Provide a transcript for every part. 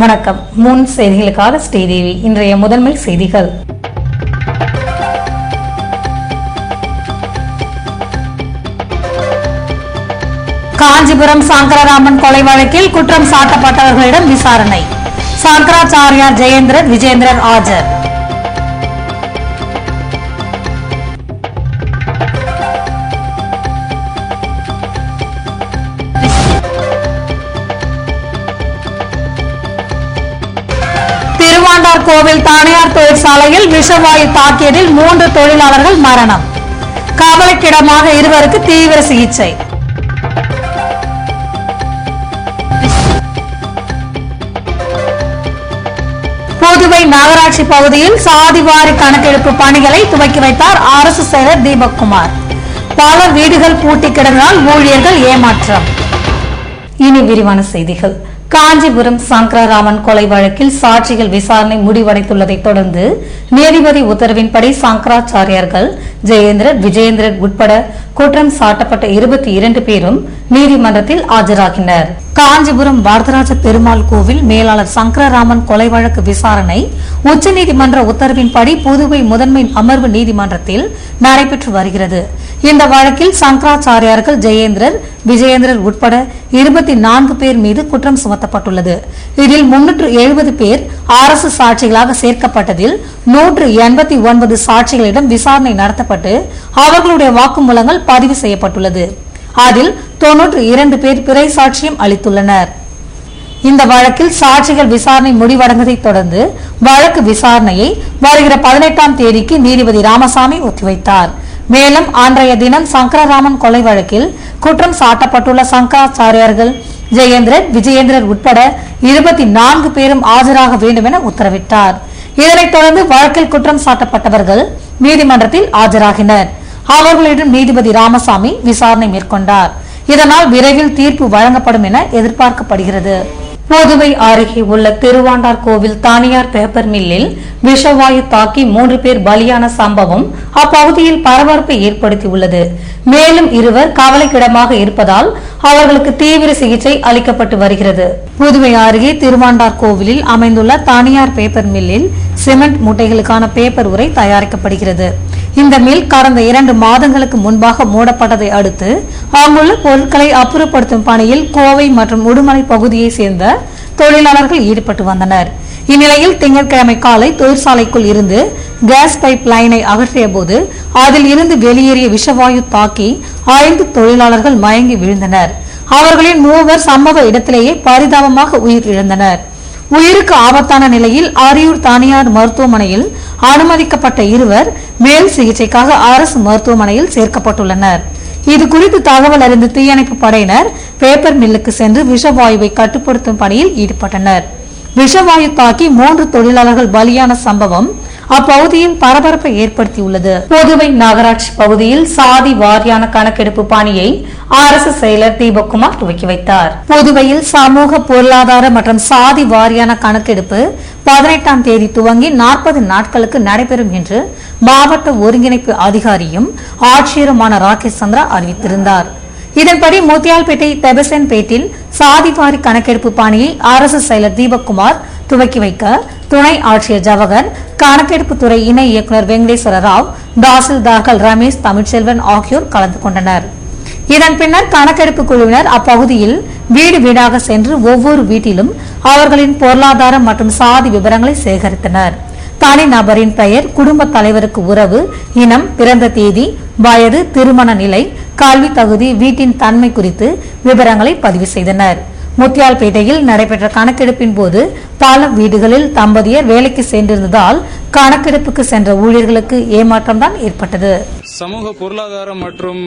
வணக்கம். முன் செய்திகளுக்காக ஸ்ரீதேவி. இன்றைய முதன்மை செய்திகள். காஞ்சிபுரம் சங்கரராமன் கொலை வழக்கில் குற்றம் சாட்டப்பட்டவர்களிடம் விசாரணை. சங்கராச்சாரியார் ஜெயேந்திரர் விஜேந்திரர் ஆஜர். திருவாண்டார் கோவில் தனியார் தொழிற்சாலையில் விஷவாயு தாக்கியதில் 3 தொழிலாளர்கள் மரணம். கவலைக்கிடமாக 2 தீவிர சிகிச்சை. புதுவை நகராட்சி பகுதியில் சாதிவாரி கணக்கெடுப்பு பணிகளை துவக்கி வைத்தார் அரசு செயலர் தீபக்குமார். பல வீடுகள் பூட்டி கிடந்ததால் ஊழியர்கள் ஏமாற்றம். இனி விரிவான செய்திகள். காஞ்சிபுரம் சங்கரராமன் கொலை வழக்கில் சாட்சிகள் விசாரணை முடிவடைந்துள்ளதை தொடர்ந்து நீதிபதி உத்தரவின்படி சங்கராச்சாரியார்கள் ஜெயேந்திரர் விஜயேந்திரர் உட்பட குற்றம் சாட்டப்பட்ட 22 பேரும் நீதிமன்றத்தில் ஆஜராகினர். காஞ்சிபுரம் வரதராஜ பெருமாள் கோவில் மேலாளர் சங்கரராமன் கொலை வழக்கு விசாரணை உச்சநீதிமன்ற உத்தரவின்படி புதுவை முதன்மை அமர்வு நீதிமன்றத்தில் நடைபெற்று வருகிறது. இந்த வழக்கில் சங்கராச்சாரியார்கள் ஜெயேந்திரர் விஜயேந்திரர் உட்பட 24 பேர் மீது குற்றம் சுமத்தப்பட்டுள்ளது. இதில் 370 பேர் அரசு சாட்சிகளாக சேர்க்கப்பட்டதில் 189 சாட்சிகளிடம் விசாரணை நடத்தப்பட்டு அவர்களுடைய வாக்குமூலங்கள் பதிவு செய்யப்பட்டுள்ளது. அதில் 92 பேர் பிறை சாட்சியம் அளித்துள்ளனர். இந்த வழக்கில் சாட்சிகள் விசாரணை முடிவடைந்ததை தொடர்ந்து வழக்கு விசாரணையை வருகிற 18ஆம் தேதிக்கு நீதிபதி ராமசாமி ஒத்திவைத்தார். மேலும் அன்றைய தினம் சங்கரராமன் கொலை வழக்கில் குற்றம் சாட்டப்பட்டுள்ள சங்கராச்சாரியார்கள் ஜெயேந்திரர் விஜயேந்திரர் உட்பட 24 பேரும் ஆஜராக வேண்டும் என உத்தரவிட்டார். இதனைத் தொடர்ந்து வழக்கில் குற்றம் சாட்டப்பட்டவர்கள் நீதிமன்றத்தில் ஆஜராகினர். அவர்களிடம் நீதிபதி ராமசாமி விசாரணை மேற்கொண்டார். இதனால் விரைவில் தீர்ப்பு வழங்கப்படும் என எதிர்பார்க்கப்படுகிறது. புதுவை அருகே உள்ள திருவாண்டார் கோவில் தனியார் பேப்பர் மில்லில் விஷவாயு தாக்கி 3 பேர் பலியான சம்பவம் அப்பகுதியில் பரபரப்பை ஏற்படுத்தியுள்ளது. மேலும் 2 கவலைக்கிடமாக இருப்பதால் அவர்களுக்கு தீவிர சிகிச்சை அளிக்கப்பட்டு வருகிறது. புதுவை அருகே திருவாண்டார் கோவிலில் அமைந்துள்ள தனியார் பேப்பர் மில்லில் சிமெண்ட் மூட்டைகளுக்கான பேப்பர் உரை தயாரிக்கப்படுகிறது. இந்த மில் கடந்த 2 மாதங்களுக்கு முன்பாக மூடப்பட்டதை அடுத்து அங்குள்ள பொருட்களை அப்புறப்படுத்தும் பணியில் கோவை மற்றும் உடுமலை பகுதியை சேர்ந்த தொழிலாளர்கள் ஈடுபட்டு வந்தனர். இந்நிலையில் திங்கட்கிழமை காலை தொழிற்சாலைக்குள் இருந்து கேஸ் பைப் லைனை அகற்றிய போது அதில் இருந்து வெளியேறிய விஷவாயு தாக்கி 5 தொழிலாளர்கள் மயங்கி விழுந்தனர். அவர்களின் 3 சம்பவ இடத்திலேயே பரிதாபமாக உயிர் இழந்தனர். உயிருக்கு ஆபத்தான நிலையில் அரியூர் தனியார் மருத்துவமனையில் அனுமதிக்கப்பட்ட 2 மேல் சிகிச்சைக்காக அரசு மருத்துவமனையில் சேர்க்கப்பட்டுள்ளனர். இது குறித்து தகவல் அறிந்த தீயணைப்பு படையினர் பேப்பர் மில்லுக்கு சென்று விஷவாயுவை கட்டுப்படுத்தும் பணியில் ஈடுபட்டனர். விஷவாயு தாக்கி 3 தொழிலாளர்கள் பலியான சம்பவம் அப்பகுதியில் பரபரப்பை ஏற்படுத்தியுள்ளது. புதுவை நகராட்சி பகுதியில் சாதி வாரியான கணக்கெடுப்பு பணியை அரசு செயலர் தீபக்குமார் துவக்கி வைத்தார். புதுவையில் சமூக பொருளாதார மற்றும் சாதி வாரியான கணக்கெடுப்பு 18ஆம் தேதி துவங்கி 40 நாட்களுக்கு நடைபெறும் என்று மாவட்ட ஒருங்கிணைப்பு அதிகாரியும் ஆட்சியருமான ராகேஷ் சந்திரா அறிவித்திருந்தார். இதன்படி முத்தியால்பேட்டை தெபசன்பேட்டில் சாதிவாரி கணக்கெடுப்பு பணியை அரசு செயலர் தீபக்குமார் துவக்கி வைக்க துணை ஆட்சியர் ஜவஹர், கணக்கெடுப்பு துறை இணை இயக்குநர் வெங்கடேஸ்வர ராவ், தாசில்தார்கள் ரமேஷ், தமிழ்ச்செல்வன் ஆகியோர் கலந்து கொண்டனர். இதன் பின்னர் கணக்கெடுப்பு குழுவினர் அப்பகுதியில் வீடு வீடாக சென்று ஒவ்வொரு வீட்டிலும் அவர்களின் பொருளாதாரம் மற்றும் சாதி விவரங்களை சேகரித்தனர். தனிநபரின் பெயர், குடும்ப தலைவருக்கு உறவு, இனம், பிறந்த தேதி, வயது, திருமண நிலை, கல்வி தகுதி, வீட்டின் தன்மை குறித்து விவரங்களை பதிவு செய்தனர். முத்தியால்பேட்டையில் நடைபெற்ற கணக்கெடுப்பின் போது பல வீடுகளில் தம்பதியர் வேலைக்கு சென்றிருந்ததால் கணக்கெடுப்புக்கு சென்ற ஊழியர்களுக்கு ஏமாற்றம் தான் ஏற்பட்டது. சமூக பொருளாதாரம் மற்றும்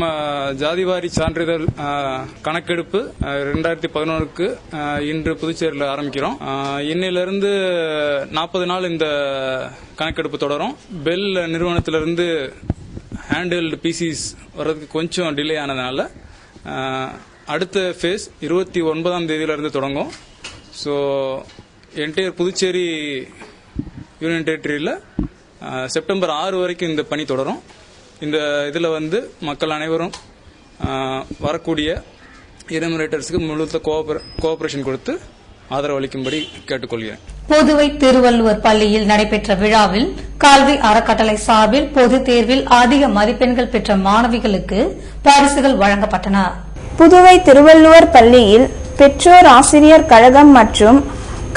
ஜாதிவாரி சான்றிதழ் கணக்கெடுப்பு 2011க்கு இன்று புதுச்சேரியில் ஆரம்பிக்கிறோம். இன்னிலிருந்து 40 நாள் இந்த கணக்கெடுப்பு தொடரும். பெல் நிறுவனத்திலிருந்து ஹேண்டில்டு பிசிஸ் வர்றதுக்கு கொஞ்சம் டிலே ஆனதுனால அடுத்த ஃபேஸ் 29ஆம் தேதியிலிருந்து தொடங்கும். ஸோ என்டையர் புதுச்சேரி யூனியன் டெரிட்டரியில் செப்டம்பர் 6 வரைக்கும் இந்த பணி தொடரும். இந்த இதில் மக்கள் அனைவரும் வரக்கூடிய எனுமரேட்டர்ஸுக்கு முழுத்த கோஆபரேஷன் கொடுத்து ஆதரவு அளிக்கும்படி கேட்டுக்கொள்கிறேன். புதுவை திருவள்ளுவர் பள்ளியில் நடைபெற்ற விழாவில் கல்வி அறக்கட்டளை சார்பில் பொதுத் தேர்வில் அதிக மதிப்பெண்கள் பெற்ற மாணவிகளுக்கு பரிசுகள் வழங்கப்பட்டன. புதுவை திருவள்ளுவர் பள்ளியில் பெற்றோர் ஆசிரியர் கழகம் மற்றும்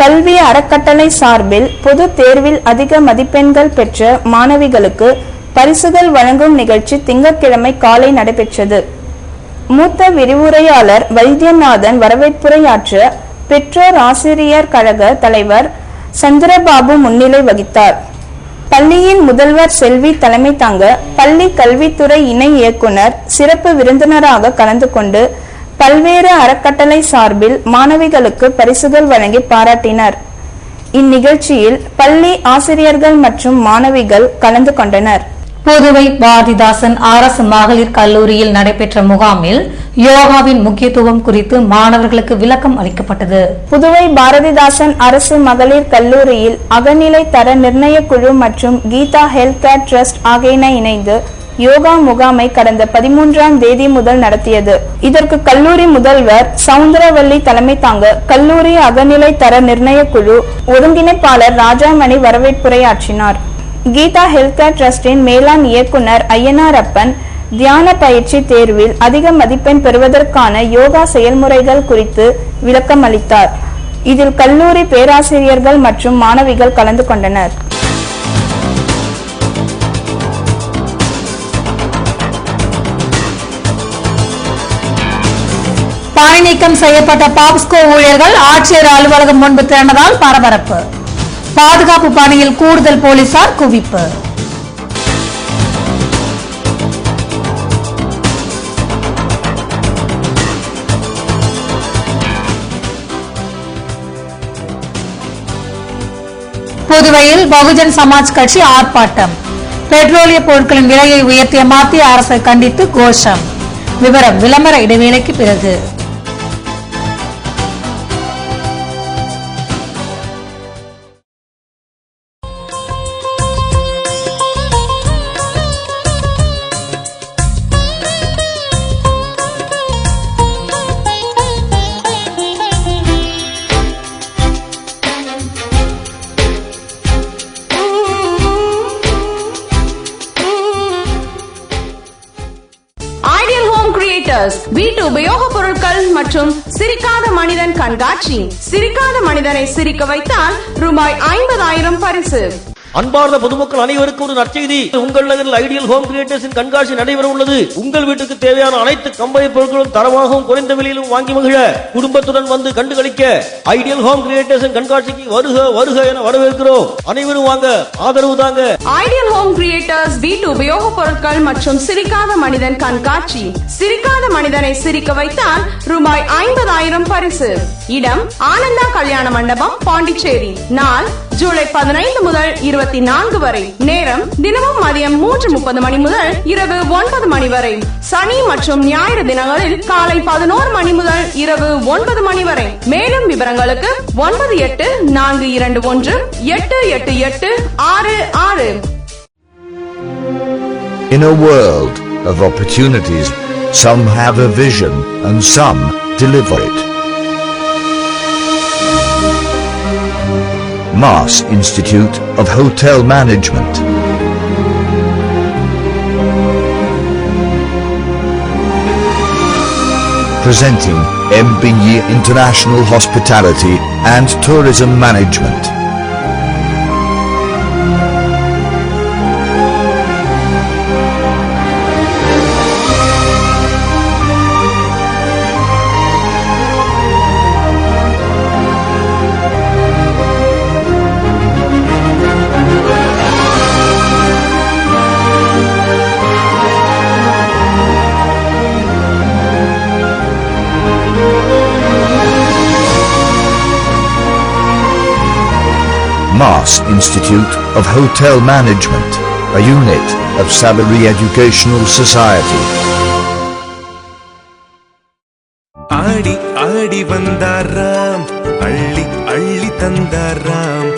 கல்வி அறக்கட்டளை சார்பில் பொது தேர்வில் அதிக மதிப்பெண்கள் பெற்ற மாணவிகளுக்கு பரிசுகள் வழங்கும் நிகழ்ச்சி திங்கட்கிழமை காலை நடைபெற்றது. மூத்த விரிவுரையாளர் வைத்தியநாதன் வரவேற்புரையாற்ற பெற்றோர் ஆசிரியர் கழக தலைவர் சந்திரபாபு முன்னிலை வகித்தார். பள்ளியின் முதல்வர் செல்வி தலைமை தாங்க பள்ளி கல்வித்துறை இணை இயக்குனர் சிறப்பு விருந்தினராக கலந்து கொண்டு பல்வேறு அறக்கட்டளை சார்பில் மாணவிகளுக்கு பரிசுகள் வழங்கி பாராட்டினர். இந்நிகழ்ச்சியில் பள்ளி ஆசிரியர்கள் மற்றும் மாணவிகள் கலந்து கொண்டனர். புதுவை பாரதிதாசன் அரசு மகளிர் கல்லூரியில் நடைபெற்ற முகாமில் யோகாவின் முக்கியத்துவம் குறித்து மாணவர்களுக்கு விளக்கம் அளிக்கப்பட்டது. புதுவை பாரதிதாசன் அரசு மகளிர் கல்லூரியில் அகநிலை தர நிர்ணய குழு மற்றும் கீதா ஹெல்த் கேர் ட்ரஸ்ட் ஆகியன இணைந்து யோகா முகாமை கடந்த 13ஆம் தேதி முதல் நடத்தியது. இதற்கு கல்லூரி முதல்வர் சவுந்தரவல்லி தலைமை தாங்க கல்லூரி அகநிலை தர நிர்ணய குழு ஒருங்கிணைப்பாளர் ராஜாமணி வரவேற்புரையாற்றினார். கீதா ஹெல்த் கேர் ட்ரஸ்டின் மேலாண் இயக்குனர் ஐயனாரப்பன் தியான பயிற்சி தேர்வில் அதிக மதிப்பெண் பெறுவதற்கான யோகா செயல்முறைகள் குறித்து விளக்கம் அளித்தார். இதில் கல்லூரி பேராசிரியர்கள் மற்றும் மாணவிகள் கலந்து கொண்டனர். பணி நீக்கம் செய்யப்பட்ட பாப்ஸ்கோ ஊழியர்கள் ஆட்சியர் அலுவலகம் முன்பு திரண்டதால் பரபரப்பு. பாதுகாப்பு பணியில் கூடுதல் போலீசார் குவிப்பு. புதுவையில் பகுஜன் சமாஜ் கட்சி ஆர்ப்பாட்டம். பெட்ரோலிய பொருட்களின் விலையை உயர்த்திய மத்திய அரசை கண்டித்து கோஷம். விவரம் விளம்பர இடைவேளைக்கு பிறகு. வீட்டு உபயோக பொருட்கள் மற்றும் சிரிக்காத மனிதன் கண்காட்சி. சிரிக்காத மனிதனை சிரிக்க வைத்தால் ரூபாய் 50,000 பரிசு. அன்பார்ந்த பொதுமக்கள் அனைவருக்கும் ஒரு நற்செய்தி. உங்கள் நகரில் ஐடியல் ஹோம் கிரியேட்டர்ஸின் கண்காட்சி நடைபெற உள்ளது. உங்கள் வீட்டுக்கு தேவையான அனைத்து கம்பெனி பொருட்களும் தரமாகவும் குறைந்த விலையிலும் வாங்கி மகிழ குடும்பத்துடன் வந்து கண்டுகளிக்க ஐடியல் ஹோம் கிரியேட்டர்ஸின் கண்காட்சிக்கு வருக வருக என வரவேற்கிறோம். அனைவரும் வாங்க, ஆதரவு தாங்க. ஐடியல் ஹோம் கிரியேட்டர்ஸ் வீட்டு உபயோக பொருட்கள் மற்றும் சிரிக்காத மனிதன் கண்காட்சி. சிரிக்காத மனிதனை சிரிக்க வைத்தால் ரூபாய் 50,000 பரிசு. இடம் ஆனந்தா கல்யாண மண்டபம், பாண்டிச்சேரி. நாள் ஜூலை 15 முதல் 24 வரை. நேரம் தினமும் மதியம் 3:30 மணி முதல் இரவு 9 மணி வரை. சனி மற்றும் ஞாயிறு தினங்களில் காலை 11 மணி முதல் இரவு 9 மணி வரை. மேலும் விவரங்களுக்கு 9842188866. In a world of opportunities, some have a vision and some deliver it. Mass Institute of Hotel Management. Presenting MBE International Hospitality and Tourism Management. Mass Institute of Hotel Management, a unit of Sabari Educational Society. ஆடி ஆடி வந்தாராம், அள்ளி அள்ளி தந்தாராம்,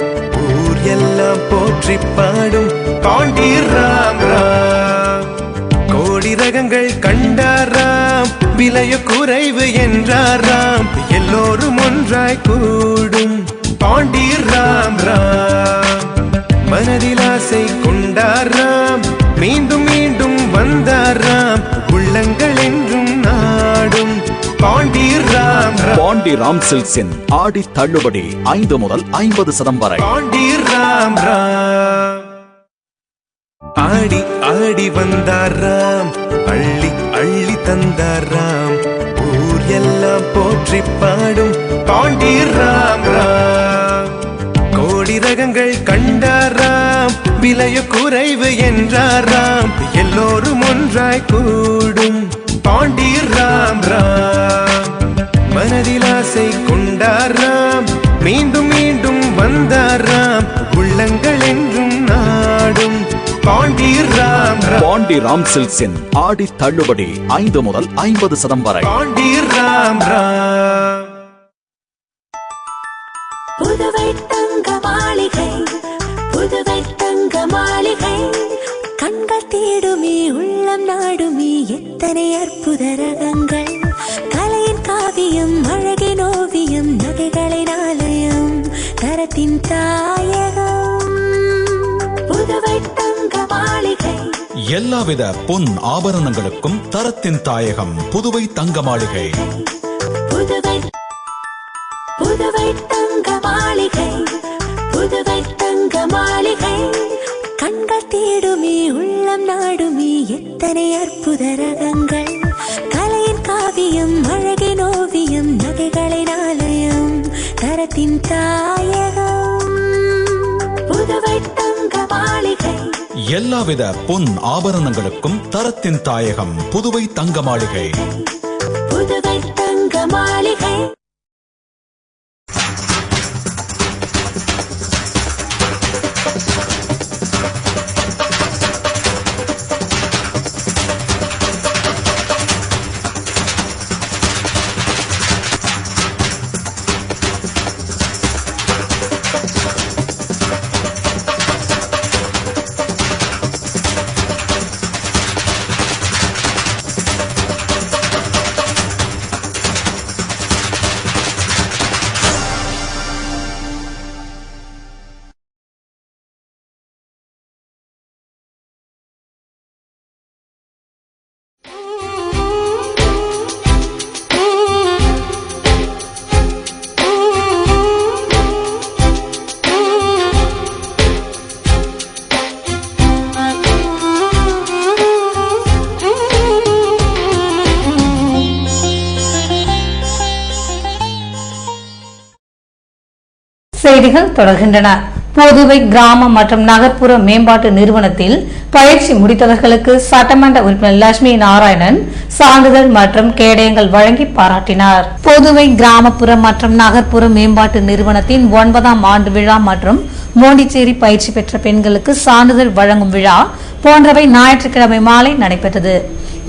ஊர் எல்லாம் போற்றி பாடும் பாண்டி ராம் ராம். கோடி ரகங்கள் கண்டாராம், விலைய குறைவு என்றாராம் எல்லோரும் ஒன்றாய் கூடும் பாண்டி ராம் ராம் மனதில் ஆசை கொண்டாராம் மீண்டும் மீண்டும் வந்தாராம் உள்ளங்கள் என்றும் நாடும் பாண்டி ராம் ராம் பாண்டி ராம் சில்க்ஸின் ஆடி தள்ளுபடி 5 முதல் 50% வரை. பாண்டி ராம் ராம் ஆடி ஆடி வந்தாராம் அள்ளி அள்ளி தந்தாராம் ஊர் எல்லாம் போற்றி பாடும் பாண்டி ராம் ராம் கோடி ரகங்கள் கண்டாராம் விலைய குறைவு என்றாராம் எல்லோரும் ஒன்றாய் கூடும் பாண்டி ராம் ராம் மனதில் ஆசை கொண்டாராம் மீண்டும் மீண்டும் வந்தாராம் உள்ளங்கள் என்றும் நாடும் பாண்டி ராம் ராம் பாண்டி ராம் சில்க்ஸின் ஆடி தள்ளுபடி 5 முதல் 50% வரை. பாண்டி ராம் ராம் புதுவை தங்க மாளிகை புதுவை தங்க மாளிகை கண்கள் தேடுமே உள்ளம் நாடுமே எத்தனை அற்புத ரகங்கள் கலையின் காவியம் அழகின் ஓவியம் நகைகளின் ஆலயம் தரத்தின் தாயகம் புதுவை தங்க மாளிகை எல்லாவித பொன் ஆபரணங்களுக்கும் தரத்தின் தாயகம் புதுவை தங்க மாளிகை. புதுவை புதுவை தங்க மாளிகை புதுவை தங்க மாளிகை கண்கள் தேடுமே உள்ளம் நாடுமே எத்தனை அற்புத ரகங்கள் கலையின் காவியம் அழகின் ஓவியம் நகைகளின் ஆலயம் தரத்தின் தாயகம் புதுவை தங்க மாளிகை எல்லாவித பொன் ஆபரணங்களுக்கும் தரத்தின் தாயகம் புதுவை தங்க மாளிகை. புதுவை தங்க மாளிகை. செய்திகள் தொடர்கின்றன. புதுவை கிராம மற்றும் நகர்ப்புற மேம்பாட்டு நிறுவனத்தில் பயிற்சி முடித்தவர்களுக்கு சட்டமன்ற உறுப்பினர் லட்சுமி நாராயணன் சான்றிதழ் மற்றும் கேடயங்கள் வழங்கி பாராட்டினார். புதுவை கிராமப்புற மற்றும் நகர்ப்புற மேம்பாட்டு நிறுவனத்தின் 9ஆம் ஆண்டு விழா மற்றும் மோண்டிச்சேரி பயிற்சி பெற்ற பெண்களுக்கு சான்றிதழ் வழங்கும் விழா போன்றவை ஞாயிற்றுக்கிழமை மாலை நடைபெற்றது.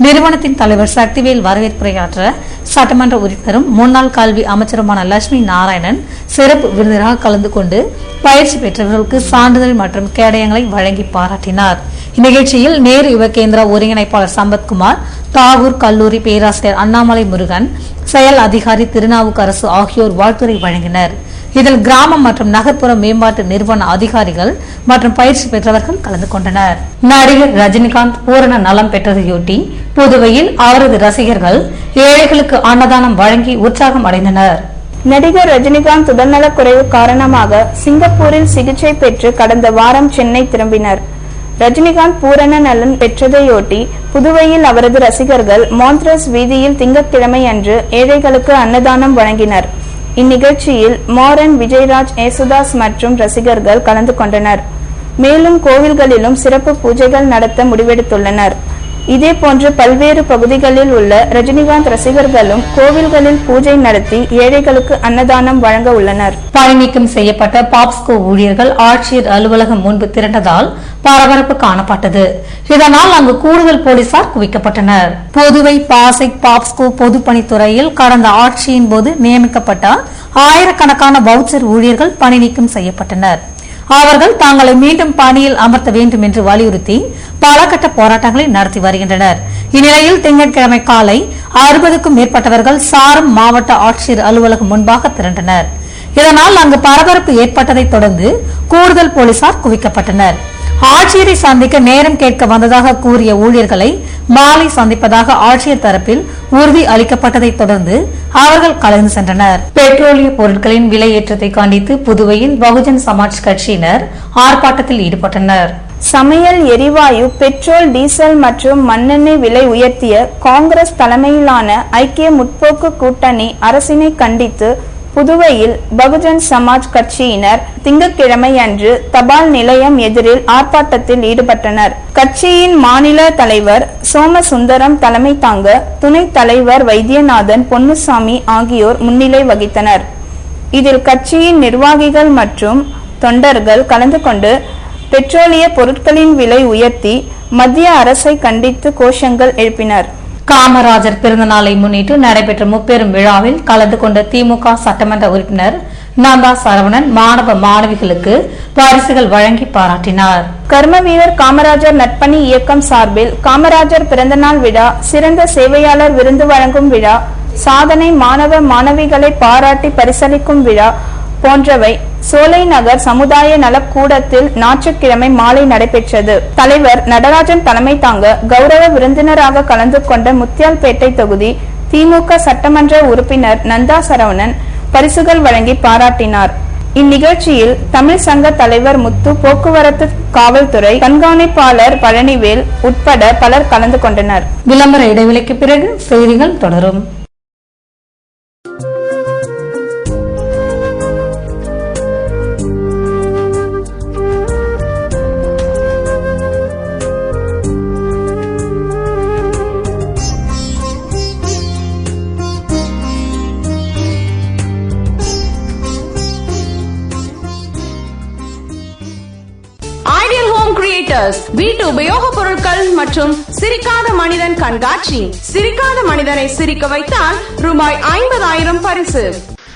நிறுவனத்தின் தலைவர் சக்திவேல் வரவேற்புரையாற்ற சட்டமன்ற உறுப்பினரும் முன்னாள் கல்வி அமைச்சருமான லட்சுமி நாராயணன் சிறப்பு விருந்தினராக கலந்து கொண்டு பயிற்சி பெற்றவர்களுக்கு சான்றிதழ் மற்றும் கேடயங்களை வழங்கி பாராட்டினார். இந்நிகழ்ச்சியில் நேரு யுவ கேந்திரா ஒருங்கிணைப்பாளர் சம்பத்குமார், தாகூர் கல்லூரி பேராசிரியர் அண்ணாமலை முருகன், செயல் அதிகாரி திருநாவுக்கரசு ஆகியோர் வாழ்த்துரை வழங்கினர். இதில் கிராம மற்றும் நகர்ப்புற மேம்பாட்டு நிறுவன அதிகாரிகள் மற்றும் பயிற்சி பெற்றவர்கள் கலந்து கொண்டனர். நடிகர் ரஜினிகாந்த் பூரண நலம் பெற்றதையொட்டி புதுவையில் அவரது ரசிகர்கள் ஏழைகளுக்கு அன்னதானம் வழங்கி உற்சாகம் அடைந்தனர். நடிகர் ரஜினிகாந்த் உடல்நலக்குறைவு காரணமாக சிங்கப்பூரில் சிகிச்சை பெற்று கடந்த வாரம் சென்னை திரும்பினர். ரஜினிகாந்த் பூரண நலன் பெற்றதையொட்டி புதுவையில் அவரது ரசிகர்கள் மான்ட்ரஸ் வீதியில் திங்கட்கிழமை அன்று ஏழைகளுக்கு அன்னதானம் வழங்கினர். இந்நிகழ்ச்சியில் மோரன், விஜயராஜ், ஏசுதாஸ் மற்றும் ரசிகர்கள் கலந்து கொண்டனர். மேலும் கோவில்களிலும் சிறப்பு பூஜைகள் நடத்த முடிவெடுத்துள்ளனர். இதேபோன்று பல்வேறு பகுதிகளில் உள்ள ரஜினிகாந்த் ரசிகர்களும் கோவில்களில் பூஜை நடத்தி ஏழைகளுக்கு அன்னதானம் வழங்க உள்ளனர். பணிநீக்கம் செய்யப்பட்ட பாப்ஸ்கோ ஊழியர்கள் ஆட்சியர் அலுவலகம் முன்பு திரண்டதால் பரபரப்பு காணப்பட்டது. இதனால் அங்கு கூடுதல் போலீசார் குவிக்கப்பட்டனர். புதுவை பாசைக் பாப்ஸ்கோ பொதுப்பணித்துறையில் கடந்த ஆட்சியின் போது நியமிக்கப்பட்ட ஆயிரக்கணக்கான வவுச்சர் ஊழியர்கள் பணிநீக்கம் செய்யப்பட்டனர். அவர்கள் தங்களை மீண்டும் பணியில் அமர்த்த வேண்டும் என்று வலியுறுத்தி பல கட்ட போராட்டங்களை நடத்தி வருகின்றனர். இந்நிலையில் திங்கட்கிழமை காலை 60க்கும் மேற்பட்டவர்கள் சாரம் மாவட்ட ஆட்சியர் அலுவலகம் முன்பாக திரண்டனர். இதனால் அங்கு பரபரப்பு ஏற்பட்டதை தொடர்ந்து கூடுதல் போலீசார் குவிக்கப்பட்டனர். ஆட்சியரை சந்திக்க நேரம் கேட்க வந்ததாக கூறிய ஊழியர்களை மாலை சந்திப்பதாக ஆட்சியர் தரப்பில் உறுதி அளிக்கப்பட்டதை தொடர்ந்து அவர்கள் கலைந்து சென்றனர். பெட்ரோலிய பொருட்களின் விலை ஏற்றத்தை கண்டித்து புதுவையில் பகுஜன் சமாஜ் கட்சியினர் ஆர்ப்பாட்டத்தில் ஈடுபட்டனர். சமையல் எரிவாயு, பெட்ரோல், டீசல் மற்றும் மண்ணெண்ணெய் விலை உயர்த்திய காங்கிரஸ் தலைமையிலான ஐக்கிய முற்போக்கு கூட்டணி அரசினை கண்டித்து புதுவையில் பகுஜன் சமாஜ் கட்சியினர் திங்கட்கிழமை அன்று தபால் நிலையம் எதிரில் ஆர்ப்பாட்டத்தில் ஈடுபட்டனர். கட்சியின் மாநில தலைவர் சோமசுந்தரம் தலைமை தாங்க துணைத் தலைவர் வைத்தியநாதன், பொன்னுசாமி ஆகியோர் முன்னிலை வகித்தனர். இதில் கட்சியின் நிர்வாகிகள் மற்றும் தொண்டர்கள் கலந்து கொண்டு பெட்ரோலிய பொருட்களின் விலை உயர்த்தி மத்திய அரசை கண்டித்து கோஷங்கள் எழுப்பினர். காமராஜர் பிறந்த நாளை முன்னிட்டு நடைபெற்ற முப்பெரும் விழாவில் கலந்து கொண்ட திமுக சட்டமன்ற உறுப்பினர் நந்தா சரவணன் மாணவ மாணவிகளுக்கு பரிசுகள் வழங்கி பாராட்டினார். கர்மவீரர் காமராஜர் நற்பணி இயக்கம் சார்பில் காமராஜர் பிறந்தநாள் விழா, சிறந்த சேவையாளர் விருது வழங்கும் விழா, சாதனை மாணவ மாணவிகளை பாராட்டி பரிசளிக்கும் விழா போன்றவை சோலை நகர் சமுதாய நலக்கூடத்தில் ஞாயிற்றுக்கிழமை மாலை நடைபெற்றது. தலைவர் நடராஜன் தலைமை தாங்க கௌரவ விருந்தினராக கலந்து கொண்ட முத்தியால்பேட்டை தொகுதி திமுக சட்டமன்ற உறுப்பினர் நந்தா சரவணன் பரிசுகள் வழங்கி பாராட்டினார். இந்நிகழ்ச்சியில் தமிழ் சங்க தலைவர் முத்து, போக்குவரத்து காவல்துறை கண்காணிப்பாளர் பழனிவேல் உட்பட பலர் கலந்து கொண்டனர். விளம்பர இடைவெளிக்கு பிறகு செய்திகள் தொடரும். வீட்டு உபயோக பொருட்கள் மற்றும் சிரிக்காத மனிதன் கண்காட்சி. சிரிக்காத மனிதனை சிரிக்க வைத்தால் ரூபாய் 50,000 பரிசு.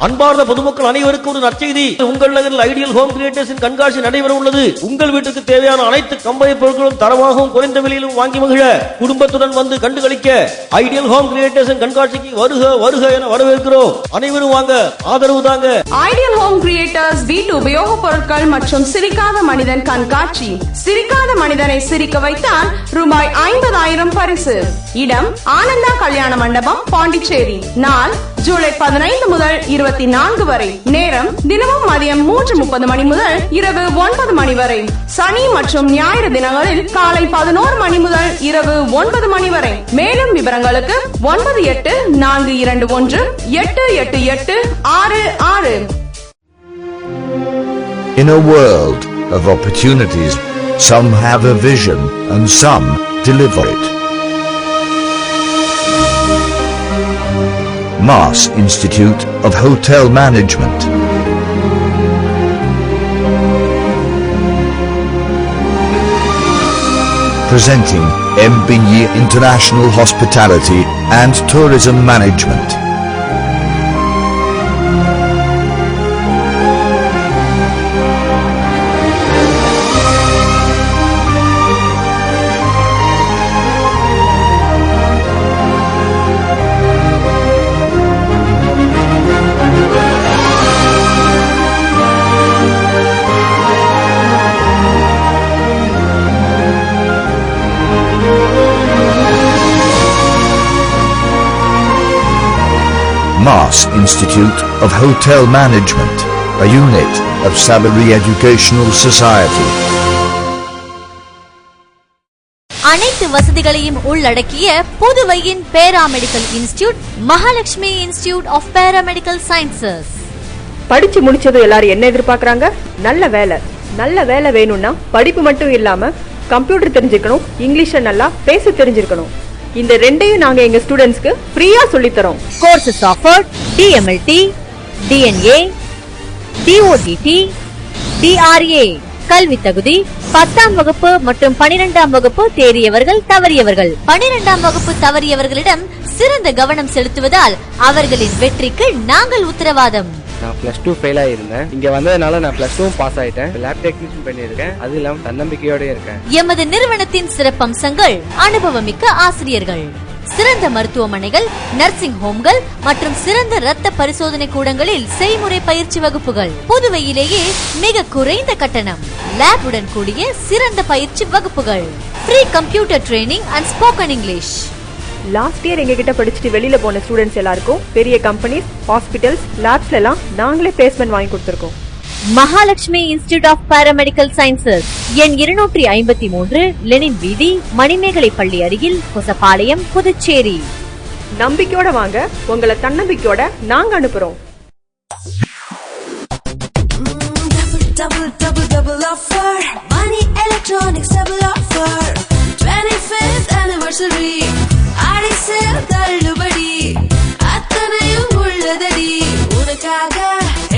அன்பார்ந்த பொதுமக்கள் அனைவருக்கும் ஒரு நற்செய்தி. உங்கள் நகரில் ஐடியல் ஹோம் கிரியேட்டர்ஸின் கண்காட்சி நடைபெற உள்ளது. உங்கள் வீட்டுக்கு தேவையான அனைத்து கம்பெனி பொருட்களும் தரமாகவும் குறைந்த விலையிலும் வாங்கி மகிழ குடும்பத்துடன் வந்து கண்டுகளிக்க ஐடியல் ஹோம் கிரியேட்டர்ஸின் கண்காட்சிக்கு வருக வருக என வரவேற்கிறோம். அனைவரும் வாங்க, ஆதரவு தாங்க. ஐடியல் ஹோம் கிரியேட்டர்ஸ் வீட்டு உபயோக பொருட்கள் மற்றும் சிரிக்காத மனிதன் கண்காட்சி. சிரிக்காத மனிதனை சிரிக்க வைத்தால் ரூபாய் 50,000 பரிசு. இடம் ஆனந்தா கல்யாண மண்டபம், பாண்டிச்சேரி. நாள் ஜூலை 15 முதல் 24 வரை. நேரம் தினமும் மதியம் 3:30 மணி முதல் இரவு 9 மணி வரை. சனி மற்றும் ஞாயிறு தினங்களில் காலை 11 மணி முதல் இரவு 9 மணி வரை. மேலும் விவரங்களுக்கு 9842188866. In a world of opportunities, some have a vision and some deliver it. Mass Institute of Hotel Management. Presenting MBE International Hospitality and Tourism Management. Mass Institute of Hotel Management, a unit of Sabari Educational Society. அனைத்து வசதிகளையும் உள்ளடக்கிய புதுவையின் paramedical institute Mahalakshmi institute of paramedical sciences. படிச்சு முடிச்சது எல்லாரும் என்ன எதிர்பார்க்கறாங்க? நல்ல வேலை. நல்ல வேலை வேணும்னா படிப்பு மட்டும் இல்லாம கம்ப்யூட்டர் தெரிஞ்சிருக்கணும், இங்கிலீஷ் நல்லா பேச தெரிஞ்சிருக்கணும். இந்த ரெண்டையும் நாங்க எங்க ஸ்டூடண்ட்ஸ்க்கு ஃப்ரீயா சொல்லி தரோம். Courses offered DMLT, DNA, DODT, DRA. கல்வி தகுதி 10ஆம் வகுப்பு மற்றும் 12ஆம் வகுப்பு தேறியவர்கள், தவறியவர்கள். 12ஆம் வகுப்பு தவறியவர்களிடம் சிறந்த கவனம் செலுத்துவதால் அவர்களின் வெற்றிக்கு நாங்கள் உத்தரவாதம். நான் +2 ஃபெயில் ஆயிருந்தேன். இங்க வந்ததனால நான் +2 பாஸ் ஆயிட்டேன். லேப் டெக்னீஷியன் பண்ணியிருக்கேன். அது இல்லாம தன்னம்பிக்கையோட இருக்கேன். எமது நிறுவனத்தின் சிறப்பம்சங்கள்: அனுபவமிக்க ஆசிரியர்கள், சிறந்த மருத்துவமனைகள், நர்சிங் ஹோம்கள் மற்றும் சிறந்த ரத்த பரிசோதனை கூடங்களில் செய்முறை பயிற்சி வகுப்புகள். புதுவையிலேயே மிக குறைந்த கட்டணம், லேபுடன் கூடிய சிறந்த பயிற்சி வகுப்புகள், free computer training and spoken English. Last year எங்க கிட்ட படிச்சுட்டு வெளியில போன ஸ்டூடெண்ட்ஸ் எல்லாருக்கும் பெரிய கம்பெனிஸ், ஹாஸ்பிட்டல்ஸ், லேப்ஸ்ல எல்லாம் நாங்களே பிளேஸ்மெண்ட் வாங்கி கொடுத்திருக்கோம். Mahalakshmi institute of paramedical sciences, எண் 253, லெனின் வீதி, மணிமேகலை பள்ளி அருகில், கொசப்பாளையம், புதுச்சேரி. நம்பிக்கையோட வாங்க, உங்களை தன்னம்பிக்கையோட நாங்க அனுப்புறோம். Double offer, Money Electronics double offer, 25th anniversary, ஆடி சேல் தள்ளுபடி, அத்தனையும் உள்ளதடி, உனக்காக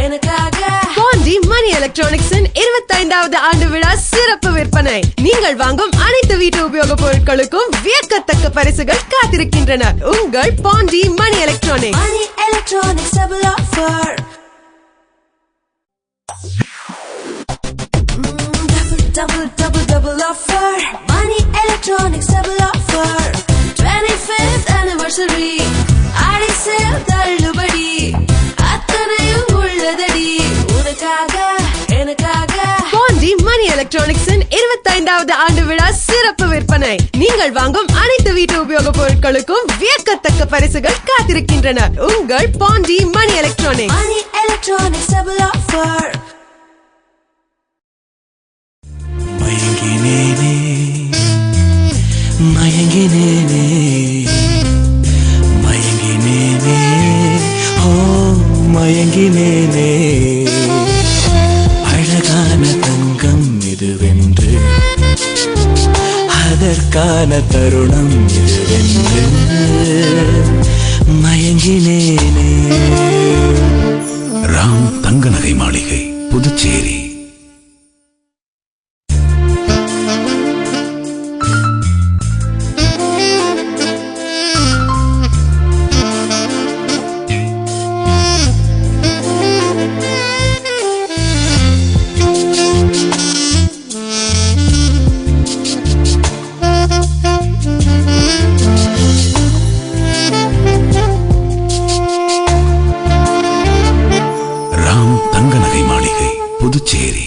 எனக்காக. பாண்டி மணி எலக்ட்ரானிக்ஸின் 25வது ஆண்டு விழா சிறப்பு விற்பனை. நீங்கள் வாங்கும் அனைத்து வீட்டு உபயோக பொருட்களுக்கும் வியக்கத்தக்க பரிசுகள் காத்திருக்கின்றன. உங்கள் Pandi money electronics. Money Electronics double offer. Double offer, Money Electronics double offer, 25th anniversary, ஆடி சேல் தள்ளுபடி, அத்தனையும் உள்ளதடி, உனக்காக எனக்காக. பாண்டி மணி எலக்ட்ரானிக்ஸின் 25வது ஆண்டு விழா சிறப்பு விற்பனை. நீங்கள் வாங்கும் அனைத்து வீட்டு உபயோக பொருட்களுக்கும் வியக்கத்தக்க பரிசுகள் காத்திருக்கின்றன. உங்கள் Pandi money electronics. Money Electronics double offer. மயங்கினேனே மயங்கினேனே மயங்கினேனே ஓ மயங்கினேனே, அழகான தங்கம் இதுவென்று, அதற்கான தருணம் இதுவென்று மயங்கினேனே. ராம் தங்க நகை மாளிகை, புதுச்சேரி. புதுச்சேரி.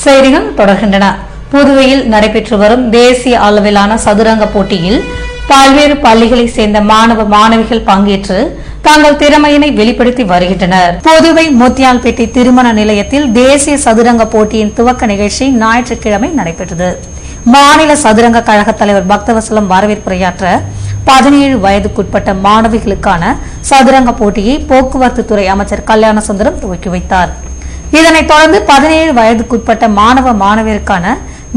செய்திகள் தொடர்கின்றன. புதுவையில் நடைபெற்று வரும் தேசிய அளவிலான சதுரங்க போட்டியில் பல்வேறு பள்ளிகளை சேர்ந்த மாணவ மாணவிகள் பங்கேற்று தங்கள் திறமையினை வெளிப்படுத்தி வருகின்றனர். புதுவை முத்தியால்பேட்டை திருமண நிலையத்தில் தேசிய சதுரங்க போட்டியின் துவக்க நிகழ்ச்சி ஞாயிற்றுக்கிழமை நடைபெற்றது. மாநில சதுரங்க கழக தலைவர் பக்தவசலம் வரவேற்புரையாற்ற 17 வயதுக்குட்பட்ட மாணவிகளுக்கான சதுரங்க போட்டியை போக்குவரத்து துறை அமைச்சர் கல்யாணசுந்தரம் துவக்கி வைத்தார். இதனைத் தொடர்ந்து 17 வயதுக்குட்பட்ட மாணவ மாணவியருக்கான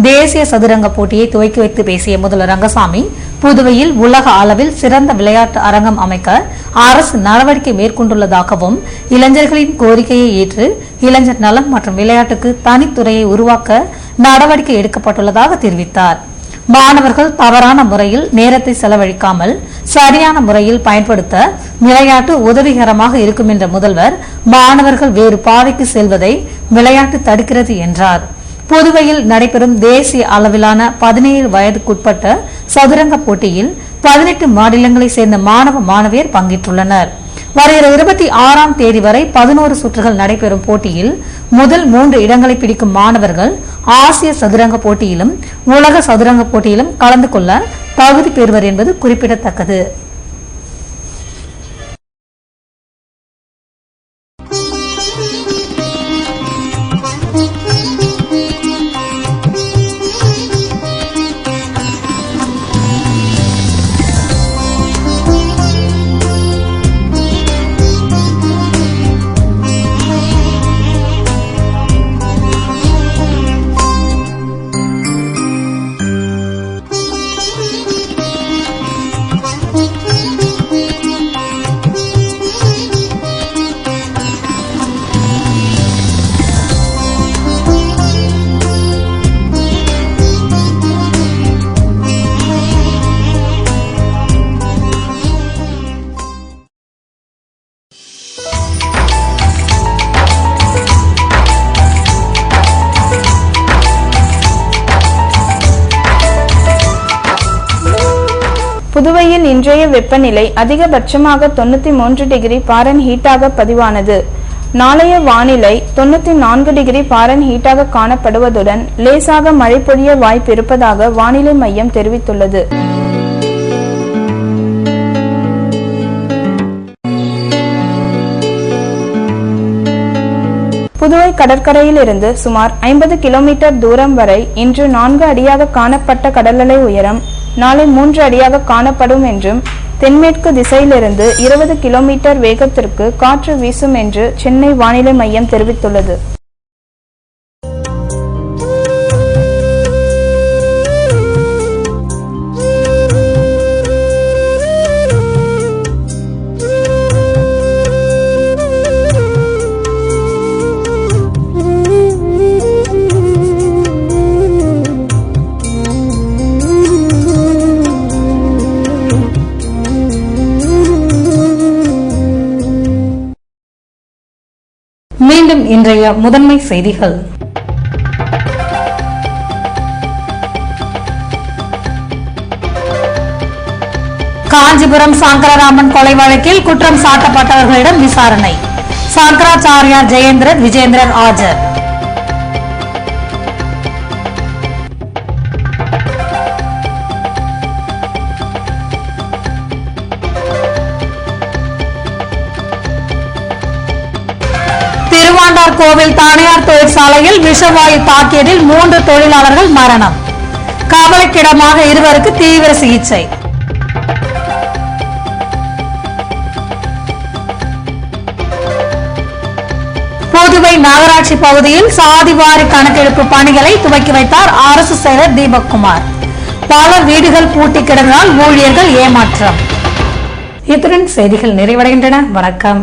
தேசிய சதுரங்க போட்டியை துவக்கி வைத்து பேசிய முதல்வர் ரங்கசாமி, புதுவையில் உலக அளவில் சிறந்த விளையாட்டு அரங்கம் அமைக்க அரசு நடவடிக்கை மேற்கொண்டுள்ளதாகவும், இளைஞர்களின் கோரிக்கையை ஏற்று இளைஞர் நலம் மற்றும் விளையாட்டுக்கு தனித்துறையை உருவாக்க நடவடிக்கை எடுக்கப்பட்டுள்ளதாக தெரிவித்தார். மாணவர்கள் தவறான முறையில் நேரத்தை செலவழிக்காமல் சரியான முறையில் பயன்படுத்த விளையாட்டு உதவிகரமாக இருக்கும் என்ற முதல்வர், மாணவர்கள் வேறு பாதைக்கு செல்வதை விளையாட்டு தடுக்கிறது என்றார். புதுவையில் நடைபெறும் தேசிய அளவிலான 17 வயதுக்குட்பட்ட சதுரங்க போட்டியில் 18 மாநிலங்களை சேர்ந்த மாணவ மாணவியர் பங்கேற்றுள்ளனர். வருகிற 26ஆம் தேதி வரை 11 சுற்றுகள் நடைபெறும் போட்டியில் முதல் 3 இடங்களை பிடிக்கும் மாணவர்கள் ஆசிய சதுரங்க போட்டியிலும் உலக சதுரங்க போட்டியிலும் கலந்து கொள்ள தகுதி பெறுவர் என்பது குறிப்பிடத்தக்கது. புதுவையில் இன்றைய வெப்பநிலை அதிகபட்சமாக 93 டிகிரி ஃபாரன்ஹீட்டாக பதிவானது. நாளைய வானிலை 94 டிகிரி ஃபாரன்ஹீட்டாக காணப்படுவதுடன் லேசாக மழை பொழிய வாய்ப்பு இருப்பதாக வானிலை மையம் தெரிவித்துள்ளது. புதுவை கடற்கரையில் இருந்து சுமார் 50 கிலோமீட்டர் தூரம் வரை இன்று 4 அடியாக காணப்பட்ட கடலலை உயரம் நாளை 3 அடியாக காணப்படும் என்றும், தென்மேற்கு திசையிலிருந்து 20 கிலோமீட்டர் வேகத்திற்கு காற்று வீசும் என்று சென்னை வானிலை மையம் தெரிவித்துள்ளது. மீண்டும் இன்றைய முதன்மை செய்திகள். காஞ்சிபுரம் சங்கரராமன் கொலை வழக்கில் குற்றம் சாட்டப்பட்டவர்களிடம் விசாரணை. சங்கராச்சாரியார் ஜெயேந்திரன் விஜேந்திரன் ஆஜர். திருவாண்டார் கோவில் தனியார் தொழிற்சாலையில் விஷவாயு தாக்கியதில் 3 தொழிலாளர்கள் மரணம். கவலைக்கிடமாக 2 தீவிர சிகிச்சை. புதுவை நகராட்சி பகுதியில் சாதிவாரி கணக்கெடுப்பு பணிகளை துவக்கி வைத்தார் அரசு செயலர் தீபக்குமார். பல வீடுகள் பூட்டி கிடந்ததால் ஊழியர்கள் ஏமாற்றம். இத்துடன் செய்திகள் நிறைவடைகின்றன. வணக்கம்.